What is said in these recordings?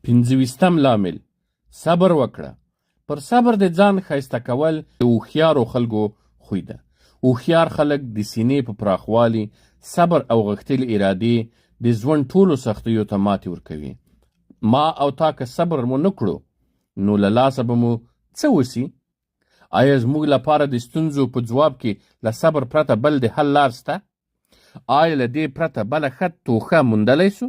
پنځه لامل صبر وکړه. پر صبر د ځان ښایسته کول د هوښیارو خلکو خوی ده. هوښیار خلک د سینې په پراخوالي، صبر او غښتلې ارادې د ژوند ټولو سختیو ته ماتې ورکوي. ما او تا که صبر مو نه کړو نو له لاسه به مو څه وسي؟ آیا زموږ لپاره د ستونزو په ځواب کې له صبر پرته بل د حل لار شته؟ آیا له دې پرته بله ښه توښه موندلی سو؟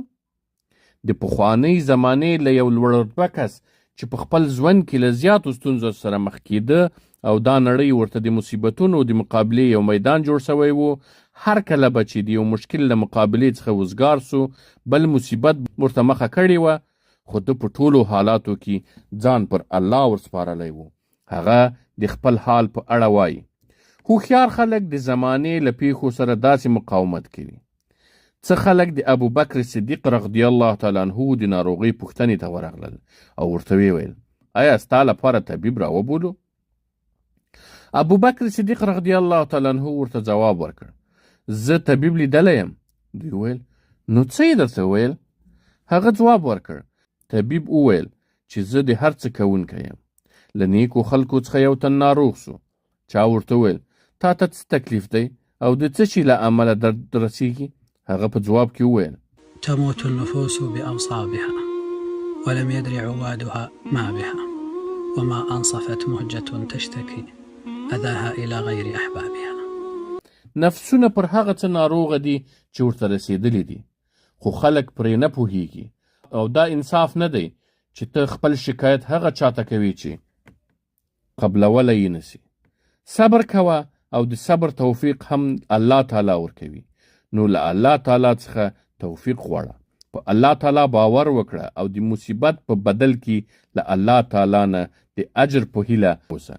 د پخوانۍ زمانې له یو لوړ رتبه کس چې په خپل ژوند کې له زیاتو ستونزو سره مخ کېده او دا نړۍ ورته د مصیبتونو د مقابلې یو میدان جوړ شوی و، هر کله به چې د یو مشکل له مقابلې څخه وزګار سو بل مصیبت ورته مخه کړې وه، خو ده په ټولو حالاتو کې ځان پر الله ورسپارلی و. هغه د خپل حال په اړه وایي هوښیار خلک د زمانې له پیښو سره داسې مقاومت کوي. څه خلک د ابوبکر صدیق رضی الله تعالی عنه د ناروغۍ پوښتنې ته ورغلل او ورته ویل آیا ستا لپاره طبیب راوبولو؟ ابوبکر صدیق رضی الله تعالی عنه ورته ځواب ورکړ زه طبیب لیدلی یم. دوی ویل نو څه یې درته ویل؟ هغه ځواب ورکړ طبیب وویل چې زه د هر څه کوونکی یم. له نیکو خلکو څخه یو تن ناروغ سو. چا ورته ویل تا ته څه تکلیف دی او د څه شي له امله درد رسیږي؟ هغه په ځواب کې وویل تموت النفوس بأوصابها ولم يدري عوادها ما بها وما أنصفت مهجة تشتكي أذاها إلى غير أحبابها. نفسونه پر هغه څه ناروغه دي چې ورته رسېدلي دي، خو خلک پرې نه پوهیږي او دا انصاف نه دی چې ته خپل شکایت هغه چاته کوي چې قبلولی یې نسي. صبر کوه او د صبر توفیق هم الله تعالی ورکوي. نو له الله تعالی څخه توفیق غواړه. په الله تعالی باور وکړه او د مصیبت په بدل کې له الله تعالی نه د اجر په هیله اوسه.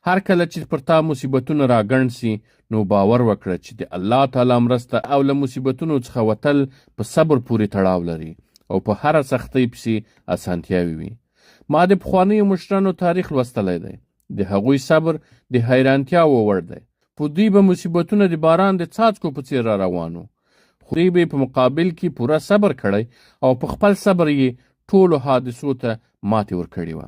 هر کله چې پر تا مصیبتونه راګڼ سي نو باور وکړه چې د الله تعالی مرسته او له مصیبتونو څخه وتل په صبر پورې تړاو لري او په هره سختۍ پسې اسانتیاوې وي. ما د پخوانیو مشرانو تاریخ لوستلی دی. د هغوی صبر د حیرانتیاوو وړ دی. په دوی به مصیبتونه د باران د څاڅکو په څېر را روانو، خو دوی به په مقابل کې پوره صبر کړی او په خپل صبر یې ټولو حادثو ته ماتې ورکړې وه.